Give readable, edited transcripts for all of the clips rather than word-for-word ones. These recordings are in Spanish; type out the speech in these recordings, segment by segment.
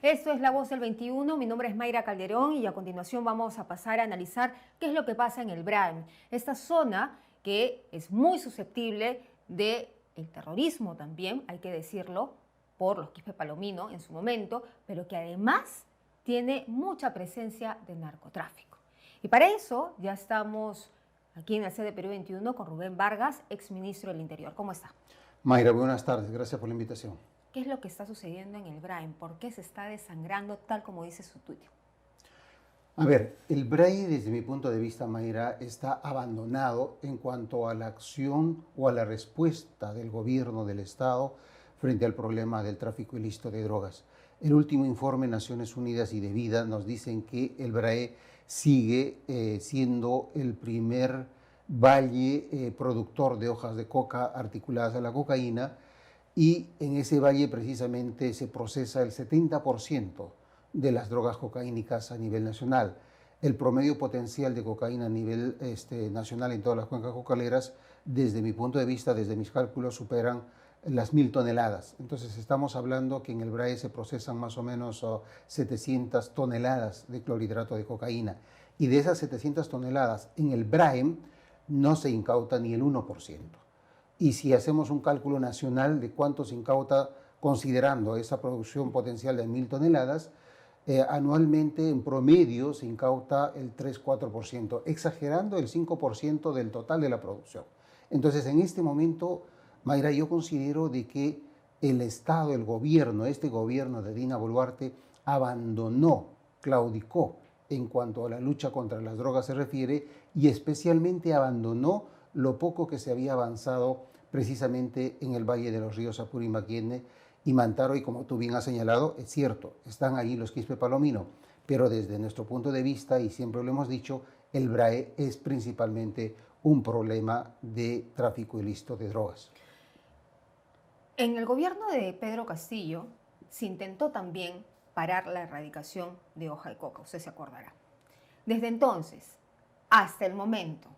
Esto es La Voz del 21, mi nombre es Mayra Calderón y a continuación vamos a pasar a analizar qué es lo que pasa en el Braem, esta zona que es muy susceptible del terrorismo también, hay que decirlo, por los Quispe Palomino en su momento, pero que además tiene mucha presencia de narcotráfico. Y para eso ya estamos aquí en la sede de Perú 21 con Rubén Vargas, exministro del Interior. ¿Cómo está? Mayra, buenas tardes, gracias por la invitación. ¿Qué es lo que está sucediendo en el Braem? ¿Por qué se está desangrando tal como dice su tuit? A ver, el BRAE desde mi punto de vista, Mayra, está abandonado en cuanto a la acción o a la respuesta del gobierno del Estado frente al problema del tráfico ilícito de drogas. El último informe de Naciones Unidas y de Vida nos dicen que el BRAE sigue siendo el primer valle productor de hojas de coca articuladas a la cocaína, y en ese valle precisamente se procesa el 70% de las drogas cocaínicas a nivel nacional. El promedio potencial de cocaína a nivel nacional en todas las cuencas cocaleras, desde mi punto de vista, desde mis cálculos, superan las 1000 toneladas. Entonces estamos hablando que en el BRAE se procesan más o menos 700 toneladas de clorhidrato de cocaína. Y de esas 700 toneladas, en el BRAEM no se incauta ni el 1%. Y si hacemos un cálculo nacional de cuánto se incauta considerando esa producción potencial de 1000 toneladas, anualmente en promedio se incauta el 3-4%, exagerando el 5% del total de la producción. Entonces, en este momento, Mayra, yo considero de que el Estado, el gobierno, este gobierno de Dina Boluarte, abandonó, claudicó en cuanto a la lucha contra las drogas se refiere, y especialmente abandonó lo poco que se había avanzado precisamente en el Valle de los Ríos Apurímac y Mantaro, y como tú bien has señalado, es cierto, están allí los Quispe Palomino, pero desde nuestro punto de vista, y siempre lo hemos dicho, el BRAE es principalmente un problema de tráfico ilícito de drogas. En el gobierno de Pedro Castillo se intentó también parar la erradicación de hoja de coca, usted se acordará. Desde entonces hasta el momento,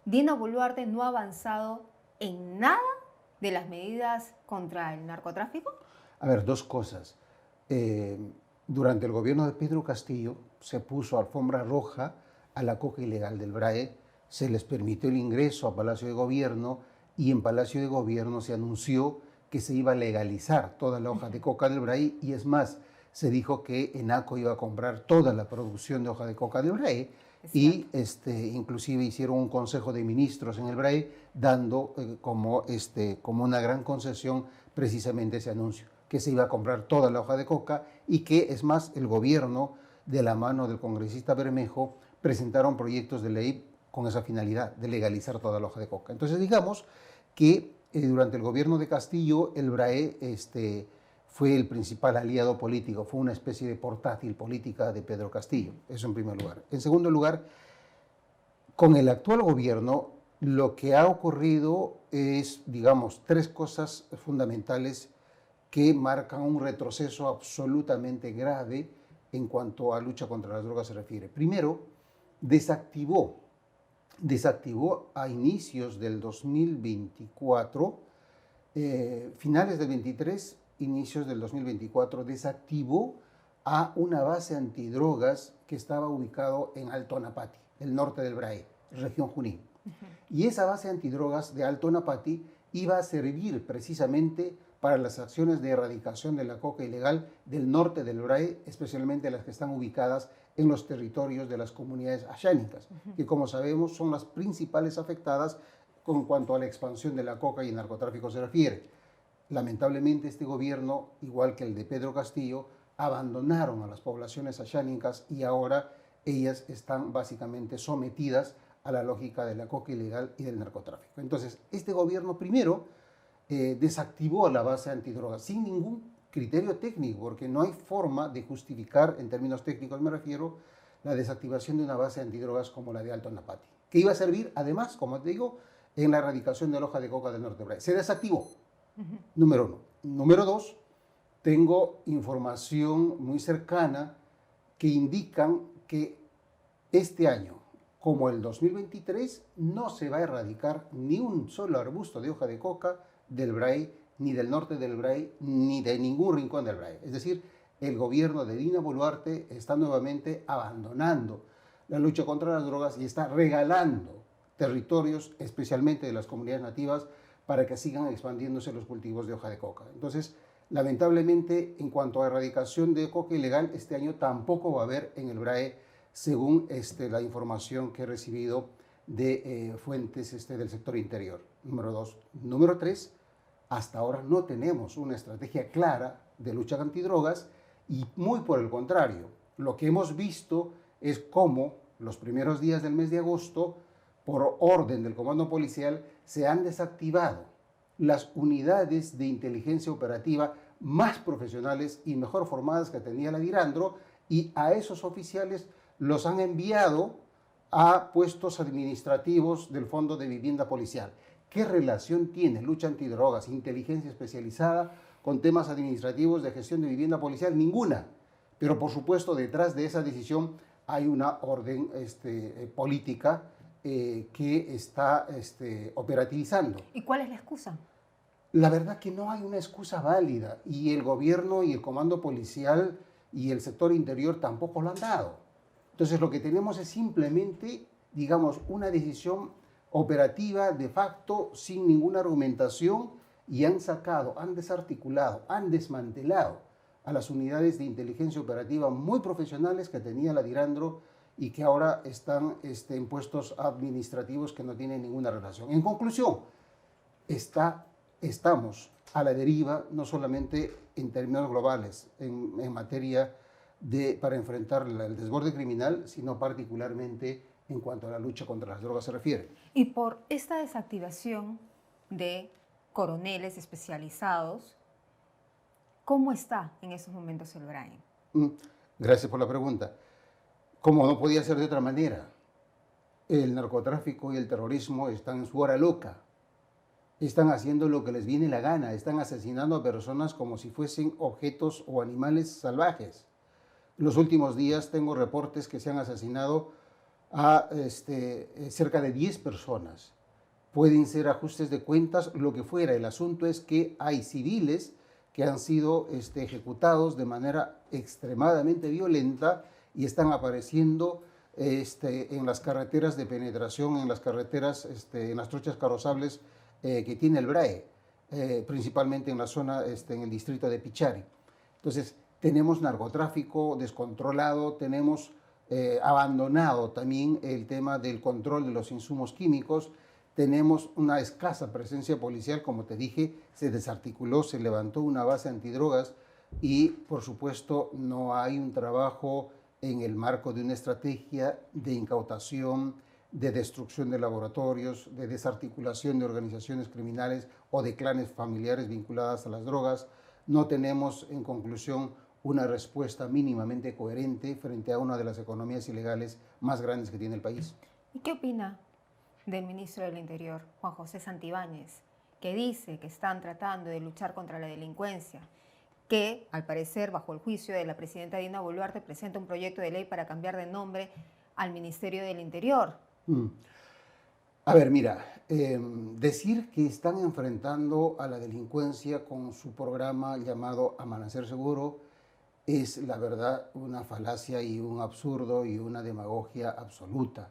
Dina Boluarte no ha avanzado en nada de las medidas contra el narcotráfico. A ver, dos cosas. Durante el gobierno de Pedro Castillo se puso alfombra roja a la coca ilegal del BRAE, se les permitió el ingreso a Palacio de Gobierno, y en Palacio de Gobierno se anunció que se iba a legalizar toda la hoja de coca del BRAE, y es más, se dijo que Enaco iba a comprar toda la producción de hoja de coca del BRAE, y inclusive hicieron un consejo de ministros en el BRAE dando como una gran concesión precisamente ese anuncio, que se iba a comprar toda la hoja de coca, y que es más, el gobierno de la mano del congresista Bermejo presentaron proyectos de ley con esa finalidad de legalizar toda la hoja de coca. Entonces digamos que durante el gobierno de Castillo el BRAE fue el principal aliado político, fue una especie de portátil política de Pedro Castillo, eso en primer lugar. En segundo lugar, con el actual gobierno lo que ha ocurrido es, digamos, tres cosas fundamentales que marcan un retroceso absolutamente grave en cuanto a lucha contra las drogas se refiere. Primero, desactivó a inicios del 2024, finales del 23, inicios del 2024, desactivó a una base antidrogas que estaba ubicado en Alto Anapati, el norte del BRAE, región Junín. Y esa base antidrogas de Alto Anapati iba a servir precisamente para las acciones de erradicación de la coca ilegal del norte del BRAE, especialmente las que están ubicadas en los territorios de las comunidades ayánicas, que como sabemos son las principales afectadas con cuanto a la expansión de la coca y el narcotráfico se refiere. Lamentablemente este gobierno, igual que el de Pedro Castillo, abandonaron a las poblaciones ayánicas, y ahora ellas están básicamente sometidas a la lógica de la coca ilegal y del narcotráfico. Entonces, este gobierno primero desactivó la base antidrogas sin ningún criterio técnico, porque no hay forma de justificar, en términos técnicos me refiero, la desactivación de una base antidrogas como la de Alto Anapati, que iba a servir además, como te digo, en la erradicación de la hoja de coca del norte de BRAE. Se desactivó, número uno. Número dos, tengo información muy cercana que indican que este año, como el 2023, no se va a erradicar ni un solo arbusto de hoja de coca del BRAE, ni del norte del BRAE, ni de ningún rincón del BRAE. Es decir, el gobierno de Dina Boluarte está nuevamente abandonando la lucha contra las drogas y está regalando territorios, especialmente de las comunidades nativas, para que sigan expandiéndose los cultivos de hoja de coca. Entonces, lamentablemente, en cuanto a erradicación de coca ilegal, este año tampoco va a haber en el BRAE, según la información que he recibido de fuentes del sector interior. Número 2. Número 3, hasta ahora no tenemos una estrategia clara de lucha antidrogas y muy por el contrario, lo que hemos visto es cómo los primeros días del mes de agosto, por orden del comando policial, se han desactivado las unidades de inteligencia operativa más profesionales y mejor formadas que tenía la Dirandro, y a esos oficiales los han enviado a puestos administrativos del Fondo de Vivienda Policial. ¿Qué relación tiene lucha antidrogas, inteligencia especializada con temas administrativos de gestión de vivienda policial? Ninguna. Pero por supuesto detrás de esa decisión hay una orden política que está operativizando. ¿Y cuál es la excusa? La verdad que no hay una excusa válida y el gobierno y el comando policial y el sector interior tampoco lo han dado. Entonces lo que tenemos es simplemente, digamos, una decisión operativa de facto sin ninguna argumentación, y han sacado, han desarticulado, han desmantelado a las unidades de inteligencia operativa muy profesionales que tenía la Dirandro y que ahora están en puestos administrativos que no tienen ninguna relación. En conclusión, estamos a la deriva, no solamente en términos globales, en materia para enfrentar el desborde criminal, sino particularmente en cuanto a la lucha contra las drogas se refiere. Y por esta desactivación de coroneles especializados, ¿cómo está en estos momentos el BRAE? Gracias por la pregunta. Como no podía ser de otra manera, el narcotráfico y el terrorismo están en su hora loca. Están haciendo lo que les viene la gana, están asesinando a personas como si fuesen objetos o animales salvajes. En los últimos días tengo reportes que se han asesinado a cerca de 10 personas. Pueden ser ajustes de cuentas, lo que fuera. El asunto es que hay civiles que han sido ejecutados de manera extremadamente violenta y están apareciendo en las carreteras de penetración, en las carreteras, en las trochas carrozables que tiene el BRAE, principalmente en la zona, en el distrito de Pichari. Entonces, tenemos narcotráfico descontrolado, tenemos abandonado también el tema del control de los insumos químicos, tenemos una escasa presencia policial, como te dije, se desarticuló, se levantó una base antidrogas y, por supuesto, no hay un trabajo en el marco de una estrategia de incautación, de destrucción de laboratorios, de desarticulación de organizaciones criminales o de clanes familiares vinculadas a las drogas. No tenemos, en conclusión, una respuesta mínimamente coherente frente a una de las economías ilegales más grandes que tiene el país. ¿Y qué opina del ministro del Interior, Juan José Santibáñez, que dice que están tratando de luchar contra la delincuencia, que, al parecer, bajo el juicio de la presidenta Dina Boluarte, presenta un proyecto de ley para cambiar de nombre al Ministerio del Interior? A ver, mira, decir que están enfrentando a la delincuencia con su programa llamado Amanecer Seguro es, la verdad, una falacia y un absurdo y una demagogia absoluta.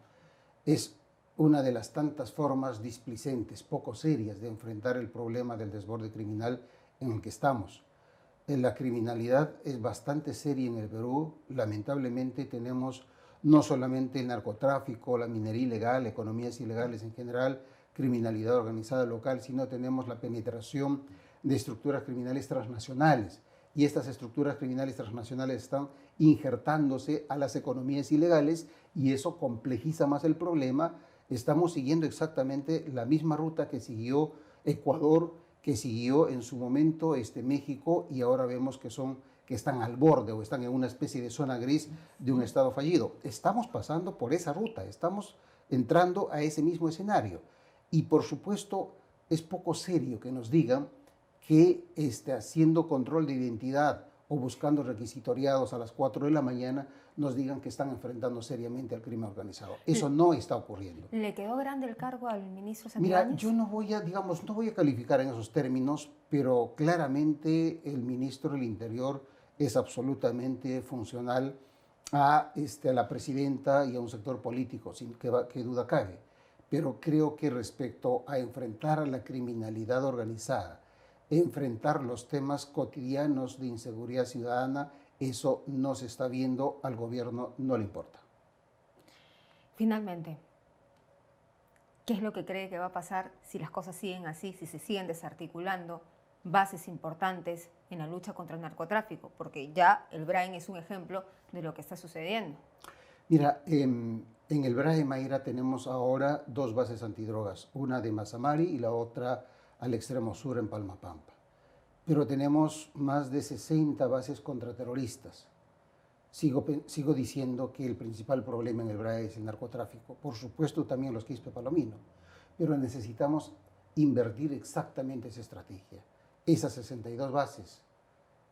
Es una de las tantas formas displicentes, poco serias, de enfrentar el problema del desborde criminal en el que estamos. La criminalidad es bastante seria en el Perú. Lamentablemente tenemos no solamente el narcotráfico, la minería ilegal, economías ilegales en general, criminalidad organizada local, sino tenemos la penetración de estructuras criminales transnacionales. Y estas estructuras criminales transnacionales están injertándose a las economías ilegales y eso complejiza más el problema. Estamos siguiendo exactamente la misma ruta que siguió Ecuador, que siguió en su momento México, y ahora vemos que están al borde o están en una especie de zona gris de un estado fallido. Estamos pasando por esa ruta, estamos entrando a ese mismo escenario. Y por supuesto es poco serio que nos digan que haciendo control de identidad o buscando requisitoriados a las 4 de la mañana, nos digan que están enfrentando seriamente al crimen organizado. Eso no está ocurriendo. ¿Le quedó grande el cargo al ministro Santibáñez? Mira, yo no voy a calificar en esos términos, pero claramente el ministro del Interior es absolutamente funcional a la presidenta y a un sector político, sin que duda cabe. Pero creo que respecto a enfrentar a la criminalidad organizada, enfrentar los temas cotidianos de inseguridad ciudadana, eso no se está viendo, al gobierno no le importa. Finalmente, ¿qué es lo que cree que va a pasar si las cosas siguen así, si se siguen desarticulando bases importantes en la lucha contra el narcotráfico? Porque ya el Brain es un ejemplo de lo que está sucediendo. Mira, en el BRAE, Mayra, tenemos ahora 2 bases antidrogas, una de Mazamari y la otra al extremo sur en Palmapampa. Pero tenemos más de 60 bases contraterroristas. Sigo diciendo que el principal problema en el BRAE es el narcotráfico, por supuesto también los Quispe Palomino, pero necesitamos invertir exactamente esa estrategia. Esas 62 bases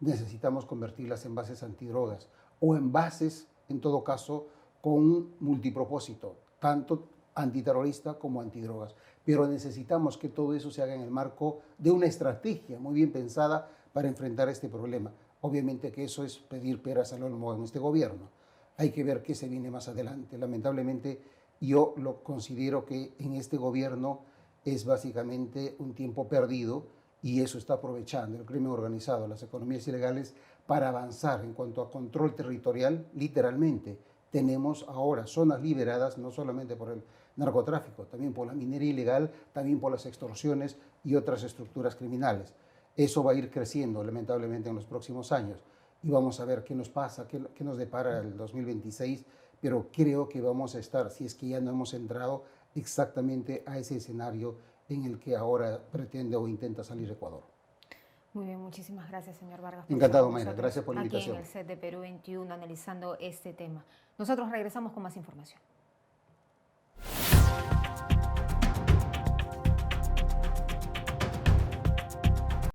necesitamos convertirlas en bases antidrogas o en bases, en todo caso, con un multipropósito, tanto antiterrorista como antidrogas. Pero necesitamos que todo eso se haga en el marco de una estrategia muy bien pensada para enfrentar este problema. Obviamente que eso es pedir peras al olmo en este gobierno. Hay que ver qué se viene más adelante. Lamentablemente, yo lo considero que en este gobierno es básicamente un tiempo perdido y eso está aprovechando el crimen organizado, las economías ilegales, para avanzar en cuanto a control territorial, literalmente. Tenemos ahora zonas liberadas no solamente por el narcotráfico, también por la minería ilegal, también por las extorsiones y otras estructuras criminales. Eso va a ir creciendo lamentablemente en los próximos años y vamos a ver qué nos pasa, qué nos depara el 2026, pero creo que vamos a estar, si es que ya no hemos entrado exactamente a ese escenario en el que ahora pretende o intenta salir Ecuador. Muy bien, muchísimas gracias, señor Vargas. Encantado, Mayra. Gracias por la aquí invitación. en el set de Perú 21 analizando este tema. Nosotros regresamos con más información.